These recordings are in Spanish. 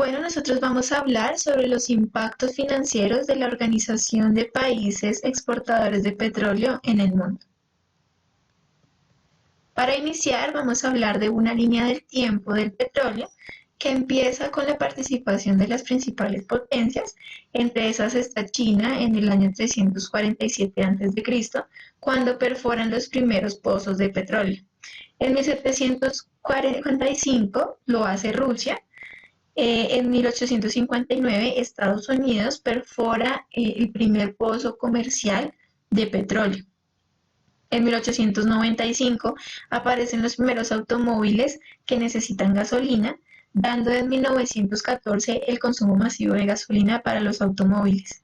Bueno, nosotros vamos a hablar sobre los impactos financieros de la Organización de Países Exportadores de Petróleo en el mundo. Para iniciar, vamos a hablar de una línea del tiempo del petróleo que empieza con la participación de las principales potencias. Entre esas está China en el año 347 a.C., cuando perforan los primeros pozos de petróleo. En 1745 lo hace Rusia. En 1859 Estados Unidos perfora el primer pozo comercial de petróleo. En 1895 aparecen los primeros automóviles que necesitan gasolina, dando en 1914 el consumo masivo de gasolina para los automóviles.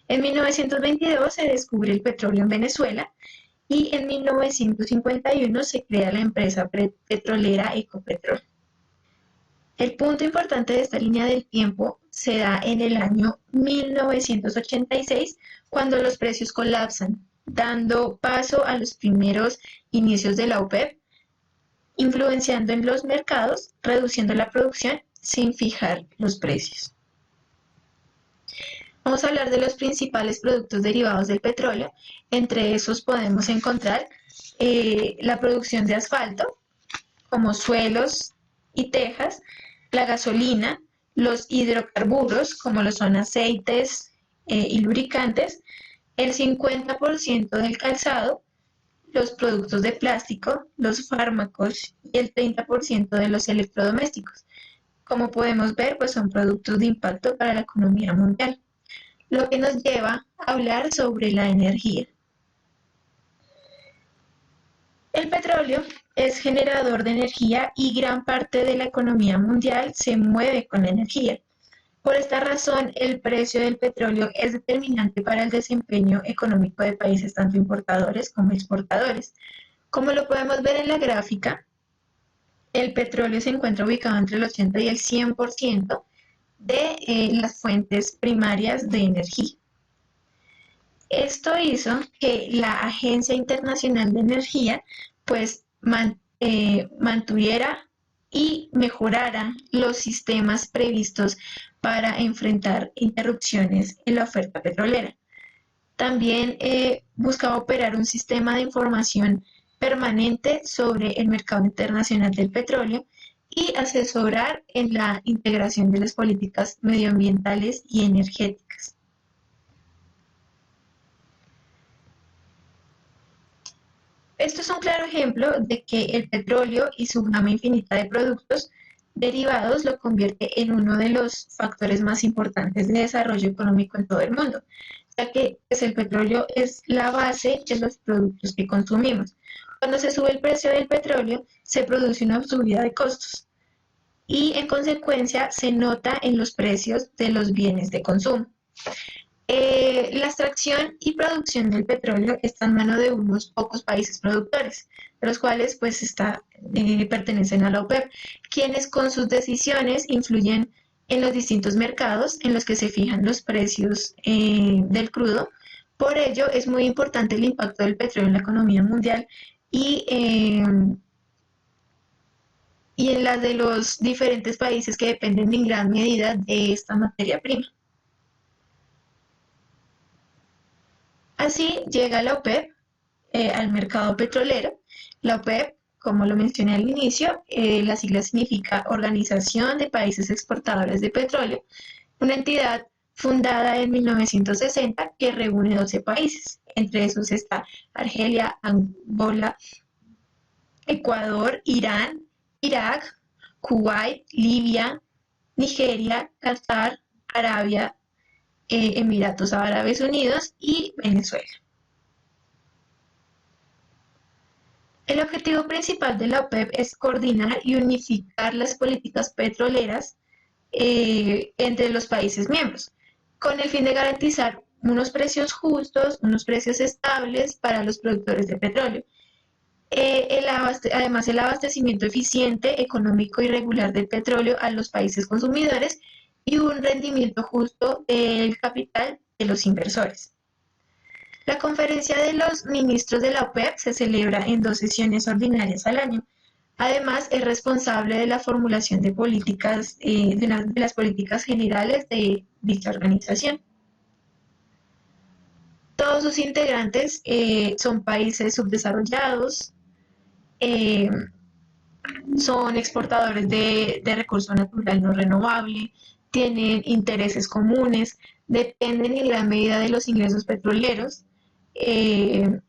En 1922 se descubre el petróleo en Venezuela y en 1951 se crea la empresa petrolera Ecopetrol. El punto importante de esta línea del tiempo se da en el año 1986, cuando los precios colapsan, dando paso a los primeros inicios de la OPEP, influenciando en los mercados, reduciendo la producción sin fijar los precios. Vamos a hablar de los principales productos derivados del petróleo. Entre esos podemos encontrar la producción de asfalto, como suelos y tejas, la gasolina, los hidrocarburos, como lo son aceites y lubricantes, el 50% del calzado, los productos de plástico, los fármacos y el 30% de los electrodomésticos. Como podemos ver, pues son productos de impacto para la economía mundial, lo que nos lleva a hablar sobre la energía. El petróleo es generador de energía y gran parte de la economía mundial se mueve con la energía. Por esta razón, el precio del petróleo es determinante para el desempeño económico de países tanto importadores como exportadores. Como lo podemos ver en la gráfica, el petróleo se encuentra ubicado entre el 80 y el 100% de las fuentes primarias de energía. Esto hizo que la Agencia Internacional de Energía pues mantuviera y mejorara los sistemas previstos para enfrentar interrupciones en la oferta petrolera. También buscaba operar un sistema de información permanente sobre el mercado internacional del petróleo y asesorar en la integración de las políticas medioambientales y energéticas. Esto es un claro ejemplo de que el petróleo y su gama infinita de productos derivados lo convierte en uno de los factores más importantes de desarrollo económico en todo el mundo, ya que pues, el petróleo es la base de los productos que consumimos. Cuando se sube el precio del petróleo, se produce una subida de costos y en consecuencia se nota en los precios de los bienes de consumo. La extracción y producción del petróleo está en manos de unos pocos países productores, de los cuales pues pertenecen a la OPEP, quienes con sus decisiones influyen en los distintos mercados en los que se fijan los precios del crudo. Por ello es muy importante el impacto del petróleo en la economía mundial y en la de los diferentes países que dependen en gran medida de esta materia prima. Así llega la OPEP al mercado petrolero. La OPEP, como lo mencioné al inicio, la sigla significa Organización de Países Exportadores de Petróleo, una entidad fundada en 1960 que reúne 12 países. Entre esos está Argelia, Angola, Ecuador, Irán, Irak, Kuwait, Libia, Nigeria, Qatar, Arabia, Emiratos Árabes Unidos y Venezuela. El objetivo principal de la OPEP es coordinar y unificar las políticas petroleras entre los países miembros, con el fin de garantizar unos precios justos, unos precios estables para los productores de petróleo. Además, el abastecimiento eficiente, económico y regular del petróleo a los países consumidores y un rendimiento justo del capital de los inversores. La conferencia de los ministros de la OPEP se celebra en 2 sesiones ordinarias al año, Además, es responsable de la formulación de políticas, de las políticas generales de dicha organización. Todos sus integrantes son países subdesarrollados, eh, son exportadores de recurso natural no renovable, tienen intereses comunes, dependen en gran medida de los ingresos petroleros, eh,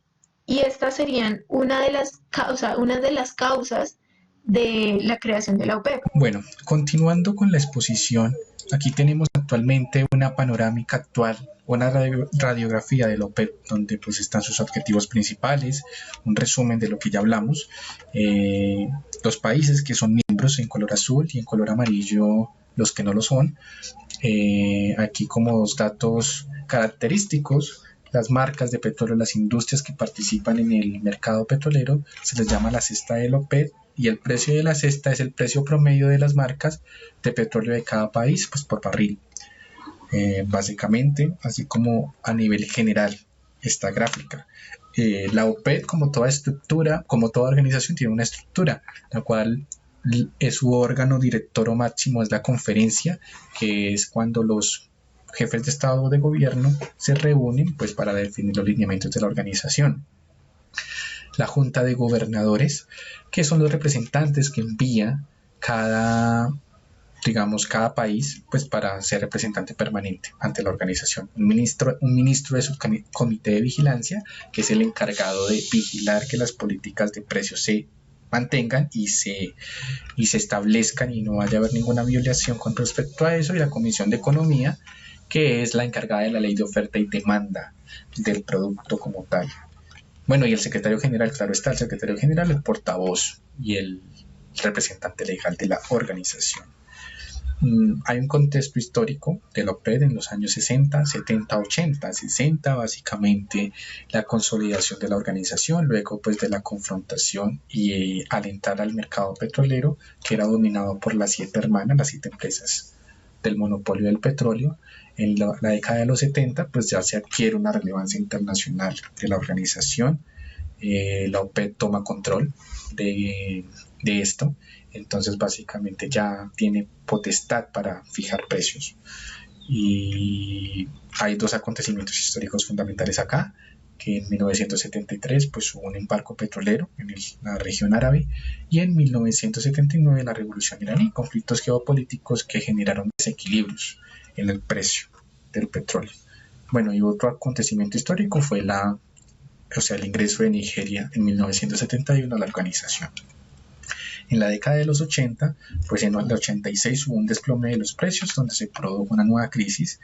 y estas serían una de las causas de la creación de la OPEP. Bueno, continuando con la exposición, aquí tenemos actualmente una panorámica actual, una radiografía de la OPEP, donde pues están sus objetivos principales, un resumen de lo que ya hablamos, los países que son miembros en color azul y en color amarillo los que no lo son. Aquí como datos característicos, las marcas de petróleo, las industrias que participan en el mercado petrolero, se les llama la cesta de la OPEP, y el precio de la cesta es el precio promedio de las marcas de petróleo de cada país, pues por barril. Básicamente, así como a nivel general, esta gráfica. La OPEP, como toda estructura, como toda organización, tiene una estructura, la cual es su órgano director o máximo es la conferencia, que es cuando los jefes de Estado o de gobierno se reúnen pues, para definir los lineamientos de la organización. La Junta de Gobernadores, que son los representantes que envía cada país pues para ser representante permanente ante la organización. Un ministro de su comité de vigilancia, que es el encargado de vigilar que las políticas de precios se mantengan y se establezcan y no vaya a haber ninguna violación con respecto a eso, y la Comisión de Economía, que es la encargada de la ley de oferta y demanda del producto como tal. Bueno, y el secretario general, claro está, el secretario general, el portavoz y el representante legal de la organización. Hay un contexto histórico de la OPEP en los años 60, 70, 80, 60, básicamente la consolidación de la organización, luego pues de la confrontación y alentar al mercado petrolero, que era dominado por las 7 hermanas, las 7 empresas del monopolio del petróleo. En la década de los 70 pues ya se adquiere una relevancia internacional de la organización. La OPEP toma control de esto, entonces básicamente ya tiene potestad para fijar precios. Y hay 2 acontecimientos históricos fundamentales acá, que en 1973 pues hubo un embargo petrolero en la región árabe, y en 1979 la revolución iraní, conflictos geopolíticos que generaron desequilibrios en el precio del petróleo. Bueno, y otro acontecimiento histórico fue el ingreso de Nigeria en 1971 a la organización. En la década de los 80, pues en el 86 hubo un desplome de los precios donde se produjo una nueva crisis,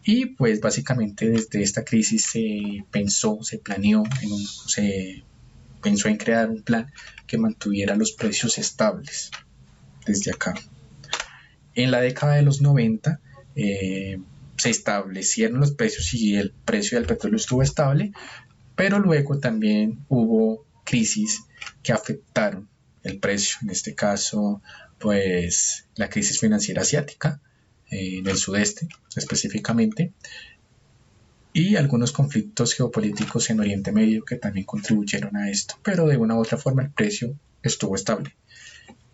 y pues básicamente desde esta crisis se planeó en crear un plan que mantuviera los precios estables desde acá. En la década de los 90 se establecieron los precios y el precio del petróleo estuvo estable, pero luego también hubo crisis que afectaron el precio, en este caso pues la crisis financiera asiática, del sudeste específicamente, y algunos conflictos geopolíticos en Oriente Medio que también contribuyeron a esto, pero de una u otra forma el precio estuvo estable.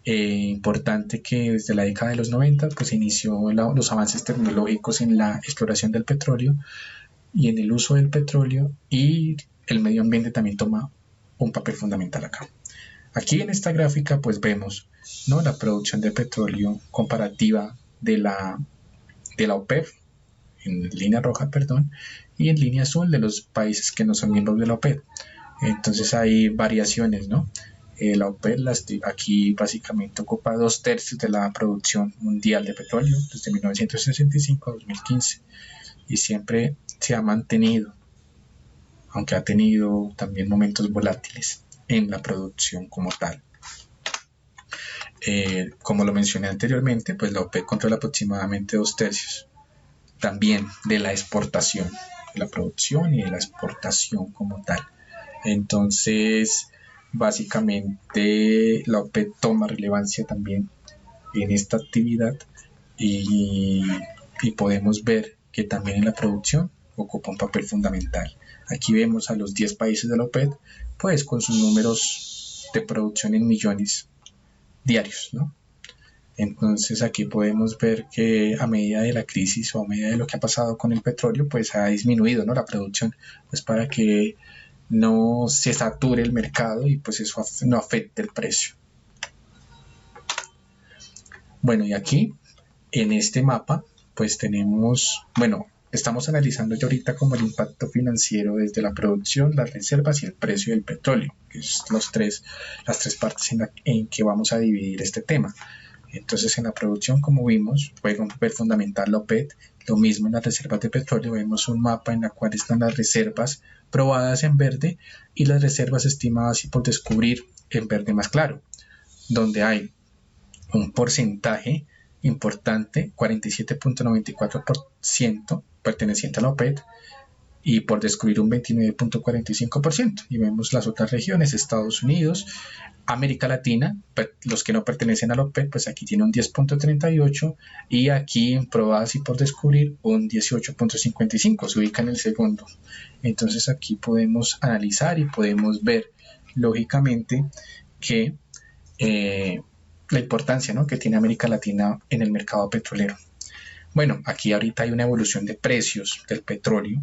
Importante que desde la década de los 90 pues inició los avances tecnológicos en la exploración del petróleo y en el uso del petróleo, y el medio ambiente también toma un papel fundamental acá. Aquí en esta gráfica pues vemos, ¿no?, la producción de petróleo comparativa de la OPEP en línea roja, y en línea azul de los países que no son miembros de la OPEP. Entonces hay variaciones, ¿no? La OPEP aquí básicamente ocupa 2/3 de la producción mundial de petróleo desde 1965 a 2015, y siempre se ha mantenido, aunque ha tenido también momentos volátiles en la producción como tal. Como lo mencioné anteriormente, pues la OPEP controla aproximadamente 2/3 también de la exportación, de la producción y de la exportación como tal. Entonces, básicamente la OPEP toma relevancia también en esta actividad, y podemos ver que también en la producción ocupa un papel fundamental. Aquí vemos a los 10 países de la OPEP pues con sus números de producción en millones diarios, ¿no? Entonces aquí podemos ver que a medida de la crisis o a medida de lo que ha pasado con el petróleo, pues ha disminuido, ¿no?, la producción, pues para que no se sature el mercado y pues eso no afecte el precio. Bueno, y aquí en este mapa pues tenemos, bueno, estamos analizando ya ahorita como el impacto financiero desde la producción, las reservas y el precio del petróleo, que es las tres partes en que vamos a dividir este tema. Entonces en la producción, como vimos, juega un papel fundamental la OPEP. Lo mismo en las reservas de petróleo, vemos un mapa en la cual están las reservas probadas en verde y las reservas estimadas y por descubrir en verde más claro, donde hay un porcentaje importante, 47.94% perteneciente a la OPEP, y por descubrir un 29.45%. Y vemos las otras regiones, Estados Unidos, América Latina, los que no pertenecen a la OPEP, pues aquí tiene un 10.38 y aquí en probadas y por descubrir un 18.55, se ubica en el segundo. Entonces aquí podemos analizar y podemos ver lógicamente que la importancia, ¿no?, que tiene América Latina en el mercado petrolero. Bueno, aquí ahorita hay una evolución de precios del petróleo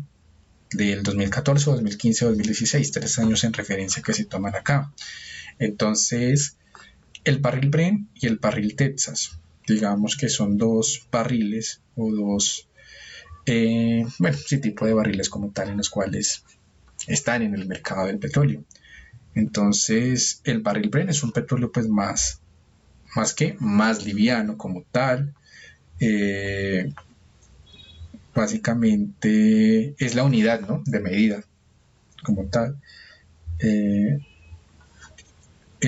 del 2014, 2015, 2016, 3 años en referencia que se toman acá. Entonces, el barril Brent y el barril Texas, digamos que son dos barriles o dos, tipo de barriles como tal en los cuales están en el mercado del petróleo. Entonces, el barril Brent es un petróleo pues más liviano como tal. Básicamente es la unidad, ¿no?, de medida como tal. El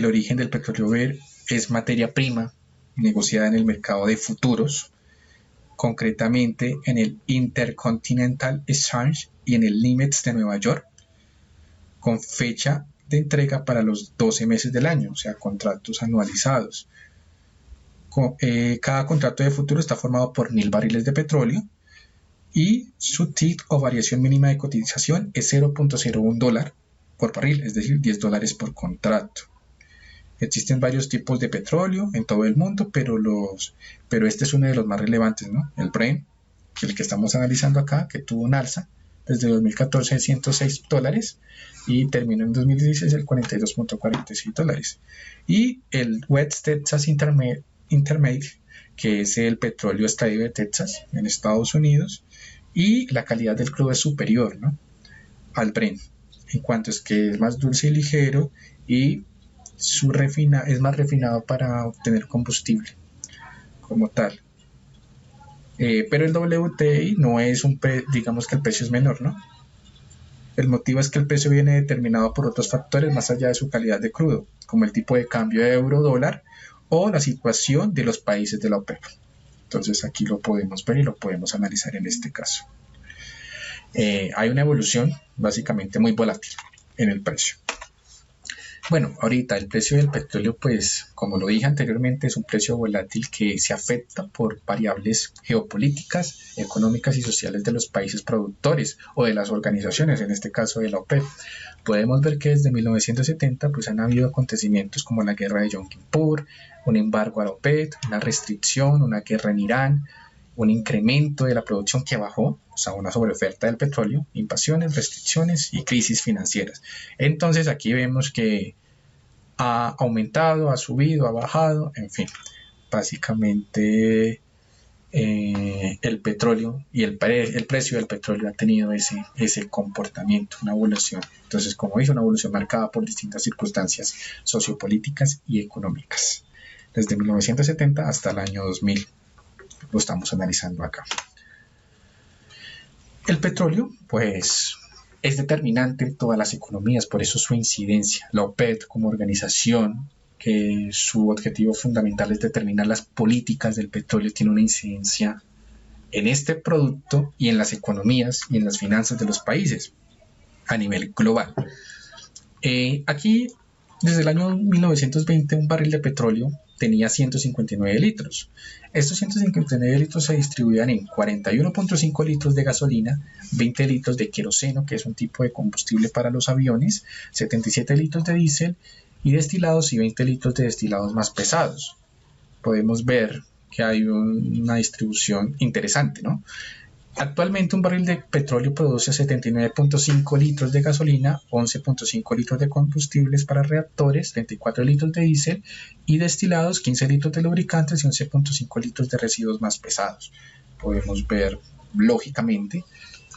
origen del petróleo Brent es materia prima negociada en el mercado de futuros, concretamente en el Intercontinental Exchange y en el NYMEX de Nueva York, con fecha de entrega para los 12 meses del año, o sea, contratos anualizados. Cada contrato de futuro está formado por 1.000 barriles de petróleo y su TIC o variación mínima de cotización es $0.01 por barril, es decir, $10 por contrato. Existen varios tipos de petróleo en todo el mundo, pero este es uno de los más relevantes, ¿no? El Brent, el que estamos analizando acá, que tuvo un alza desde 2014 de $106 y terminó en 2016 el $42.46. Y el West Texas Intermediate, que es el petróleo extraído de Texas en Estados Unidos, y la calidad del crudo es superior, ¿no?, al Brent, en cuanto es que es más dulce y ligero y es más refinado para obtener combustible como tal. Pero el WTI no es digamos que el precio es menor, ¿no? El motivo es que el precio viene determinado por otros factores más allá de su calidad de crudo, como el tipo de cambio de euro-dólar o la situación de los países de la OPEP. Entonces aquí lo podemos ver y lo podemos analizar en este caso. Hay una evolución básicamente muy volátil en el precio. Bueno, ahorita el precio del petróleo, pues como lo dije anteriormente, es un precio volátil que se afecta por variables geopolíticas, económicas y sociales de los países productores o de las organizaciones, en este caso de la OPEP. Podemos ver que desde 1970 pues han habido acontecimientos como la guerra de Yom Kippur, un embargo a la OPEP, una restricción, una guerra en Irán, un incremento de la producción que bajó, o sea, una sobreoferta del petróleo, invasiones, restricciones y crisis financieras. Entonces aquí vemos que ha aumentado, ha subido, ha bajado, en fin, básicamente el petróleo y el precio del petróleo ha tenido ese comportamiento, una evolución. Entonces, como dije, una evolución marcada por distintas circunstancias sociopolíticas y económicas, desde 1970 hasta el año 2000. Lo estamos analizando acá. El petróleo, pues, es determinante en todas las economías, por eso su incidencia. La OPEP como organización, que su objetivo fundamental es determinar las políticas del petróleo, tiene una incidencia en este producto y en las economías y en las finanzas de los países a nivel global. Aquí, desde el año 1920, un barril de petróleo tenía 159 litros. Estos 159 litros se distribuían en 41.5 litros de gasolina, 20 litros de queroseno, que es un tipo de combustible para los aviones, 77 litros de diésel y destilados y 20 litros de destilados más pesados. Podemos ver que hay una distribución interesante, ¿no? Actualmente un barril de petróleo produce 79.5 litros de gasolina, 11.5 litros de combustibles para reactores, 34 litros de diésel y destilados, 15 litros de lubricantes y 11.5 litros de residuos más pesados. Podemos ver lógicamente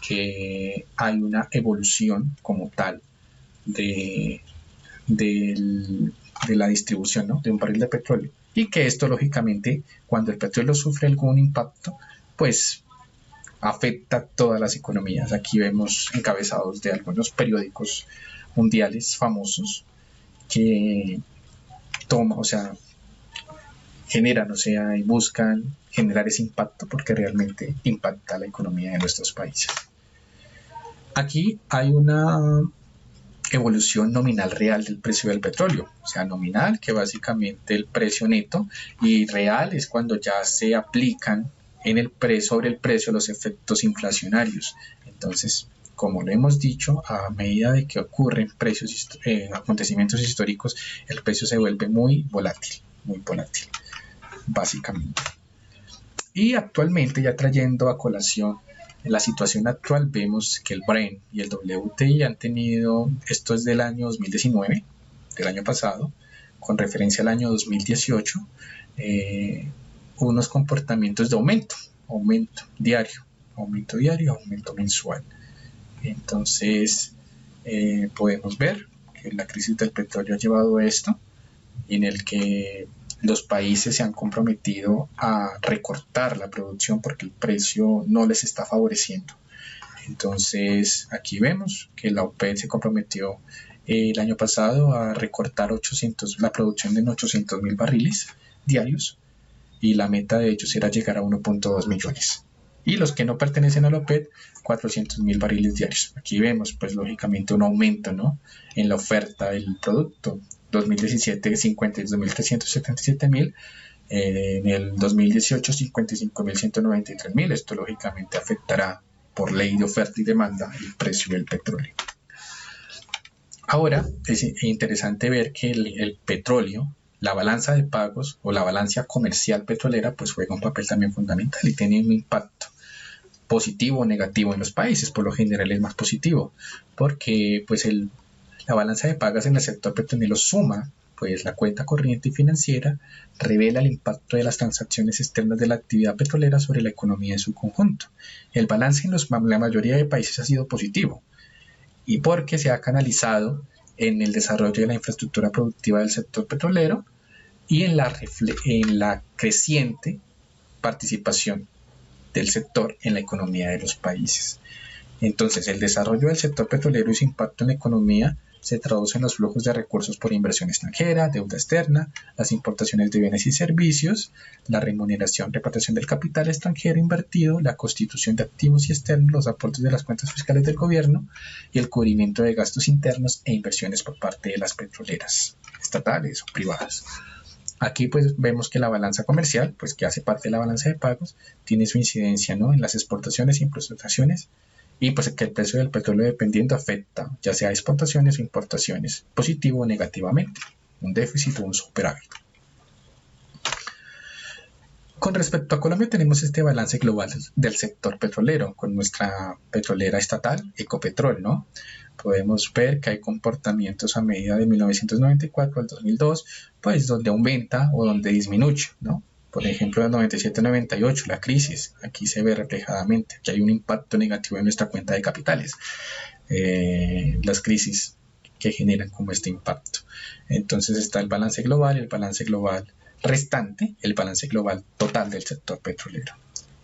que hay una evolución como tal de la distribución, ¿no?, de un barril de petróleo, y que esto lógicamente cuando el petróleo sufre algún impacto pues afecta todas las economías. Aquí vemos encabezados de algunos periódicos mundiales famosos que generan, y buscan generar ese impacto porque realmente impacta la economía de nuestros países. Aquí hay una evolución nominal real del precio del petróleo, nominal, que básicamente el precio neto, y real es cuando ya se aplican sobre el precio los efectos inflacionarios. Entonces, como lo hemos dicho, a medida de que ocurren acontecimientos históricos, el precio se vuelve muy volátil, básicamente. Y actualmente, ya trayendo a colación la situación actual, vemos que el Brent y el WTI han tenido, esto es del año 2019, del año pasado, con referencia al año 2018, unos comportamientos de aumento diario, aumento mensual. Entonces, podemos ver que la crisis del petróleo ha llevado a esto, en el que los países se han comprometido a recortar la producción porque el precio no les está favoreciendo. Entonces, aquí vemos que la OPEP se comprometió el año pasado a recortar la producción en 800.000 barriles diarios, y la meta de ellos era llegar a 1.2 millones. Y los que no pertenecen a la OPEP, 400.000 barriles diarios. Aquí vemos, pues lógicamente, un aumento, ¿no?, en la oferta del producto. 2017, 52.377.000, en el 2018, 55.193.000. Esto lógicamente afectará por ley de oferta y demanda el precio del petróleo. Ahora es interesante ver que el petróleo, la balanza de pagos o la balanza comercial petrolera, pues juega un papel también fundamental y tiene un impacto positivo o negativo en los países. Por lo general es más positivo, porque pues la balanza de pagos en el sector petrolero suma pues la cuenta corriente y financiera, revela el impacto de las transacciones externas de la actividad petrolera sobre la economía en su conjunto. El balance en la mayoría de países ha sido positivo, y porque se ha canalizado en el desarrollo de la infraestructura productiva del sector petrolero y en la creciente participación del sector en la economía de los países. Entonces, el desarrollo del sector petrolero y su impacto en la economía se traduce en los flujos de recursos por inversión extranjera, deuda externa, las importaciones de bienes y servicios, la repatriación del capital extranjero invertido, la constitución de activos y externos, los aportes de las cuentas fiscales del gobierno y el cubrimiento de gastos internos e inversiones por parte de las petroleras, estatales o privadas. Aquí pues vemos que la balanza comercial, pues que hace parte de la balanza de pagos, tiene su incidencia, ¿no?, en las exportaciones e importaciones, y pues que el precio del petróleo dependiendo afecta ya sea exportaciones o importaciones, positivo o negativamente, un déficit o un superávit. Con respecto a Colombia tenemos este balance global del sector petrolero con nuestra petrolera estatal, Ecopetrol, ¿no? Podemos ver que hay comportamientos a medida de 1994 al 2002, pues donde aumenta o donde disminuye, ¿no? Por ejemplo, en el 97-98, la crisis, aquí se ve reflejadamente que hay un impacto negativo en nuestra cuenta de capitales, las crisis que generan como este impacto. Entonces está el balance global restante, el balance global total del sector petrolero.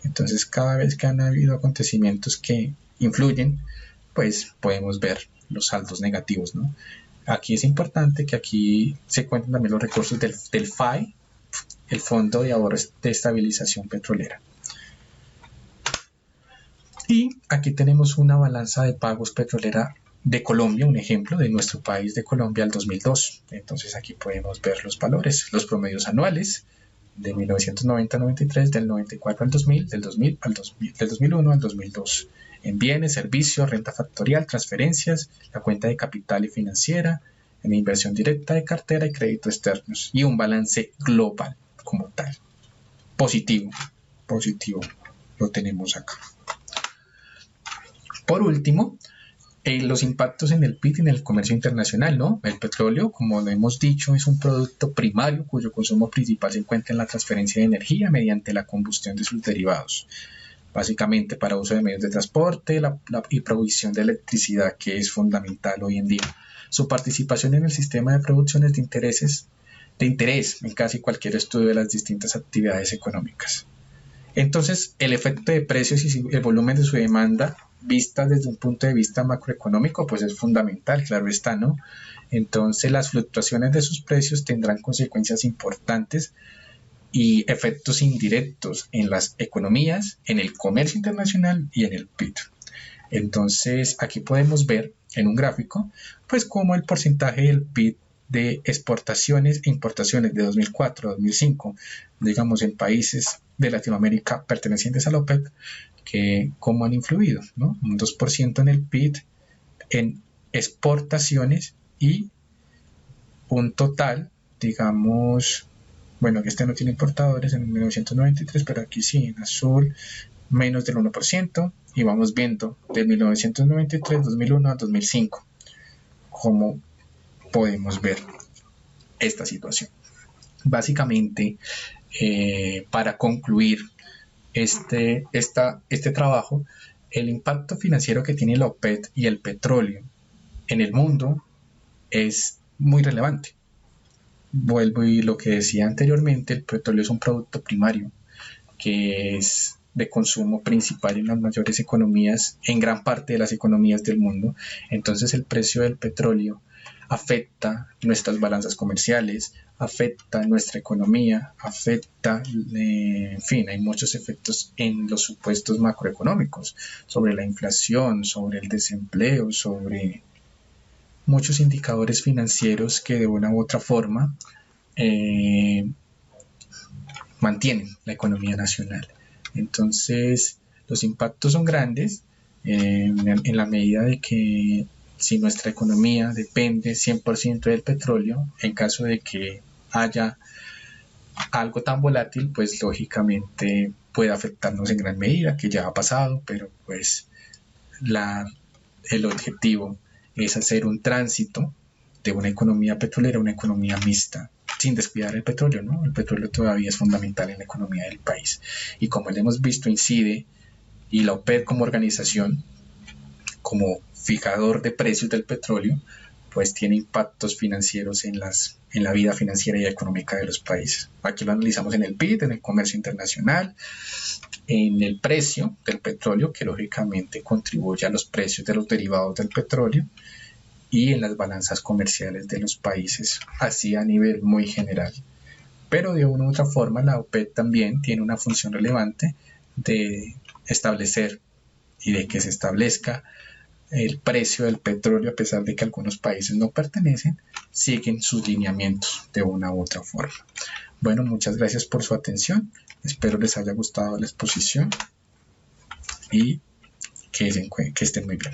Entonces, cada vez que han habido acontecimientos que influyen, pues podemos ver los saldos negativos, ¿no? Aquí es importante que aquí se cuenten también los recursos del FAE, el Fondo de Ahorros de Estabilización Petrolera. Y aquí tenemos una balanza de pagos petrolera de Colombia, un ejemplo de nuestro país de Colombia al 2002. Entonces aquí podemos ver los valores, los promedios anuales de 1990 al 93, del 94 al 2000, del 2001 al 2002. En bienes, servicios, renta factorial, transferencias, la cuenta de capital y financiera, en inversión directa de cartera y crédito externos, y un balance global como tal. Positivo, lo tenemos acá. Por último, los impactos en el PIB y en el comercio internacional, ¿no? El petróleo, como lo hemos dicho, es un producto primario cuyo consumo principal se encuentra en la transferencia de energía mediante la combustión de sus derivados, básicamente para uso de medios de transporte y provisión de electricidad, que es fundamental hoy en día. Su participación en el sistema de producción es de interés en casi cualquier estudio de las distintas actividades económicas. Entonces, el efecto de precios y el volumen de su demanda, vista desde un punto de vista macroeconómico, pues es fundamental, claro está, ¿no? Entonces, las fluctuaciones de sus precios tendrán consecuencias importantes y efectos indirectos en las economías, en el comercio internacional y en el PIB. Entonces, aquí podemos ver en un gráfico, pues cómo el porcentaje del PIB de exportaciones e importaciones de 2004 a 2005, digamos, en países de Latinoamérica pertenecientes a la OPEP, que cómo han influido, ¿no? Un 2% en el PIB en exportaciones y un total, digamos, bueno, que este no tiene importadores en 1993, pero aquí sí, en azul, menos del 1%, y vamos viendo de 1993, 2001 a 2005, cómo podemos ver esta situación. Básicamente, para concluir este trabajo, el impacto financiero que tiene la OPEP y el petróleo en el mundo es muy relevante. Vuelvo y lo que decía anteriormente, el petróleo es un producto primario que es de consumo principal en las mayores economías, en gran parte de las economías del mundo. Entonces el precio del petróleo afecta nuestras balanzas comerciales, afecta nuestra economía, afecta, en fin, hay muchos efectos en los supuestos macroeconómicos, sobre la inflación, sobre el desempleo, sobre muchos indicadores financieros que de una u otra forma mantienen la economía nacional. Entonces, los impactos son grandes en la medida de que si nuestra economía depende 100% del petróleo, en caso de que haya algo tan volátil, pues lógicamente puede afectarnos en gran medida, que ya ha pasado, pero pues el objetivo es hacer un tránsito de una economía petrolera a una economía mixta, sin descuidar el petróleo, ¿no? El petróleo todavía es fundamental en la economía del país. Y como lo hemos visto, incide, y la OPEP como organización, como fijador de precios del petróleo, pues tiene impactos financieros en la vida financiera y económica de los países. Aquí lo analizamos en el PIB, en el comercio internacional, en el precio del petróleo, que lógicamente contribuye a los precios de los derivados del petróleo, y en las balanzas comerciales de los países, así a nivel muy general. Pero de una u otra forma, la OPEP también tiene una función relevante de establecer y de que se establezca el precio del petróleo, a pesar de que algunos países no pertenecen, siguen sus lineamientos de una u otra forma. Bueno, muchas gracias por su atención. Espero les haya gustado la exposición y que estén muy bien.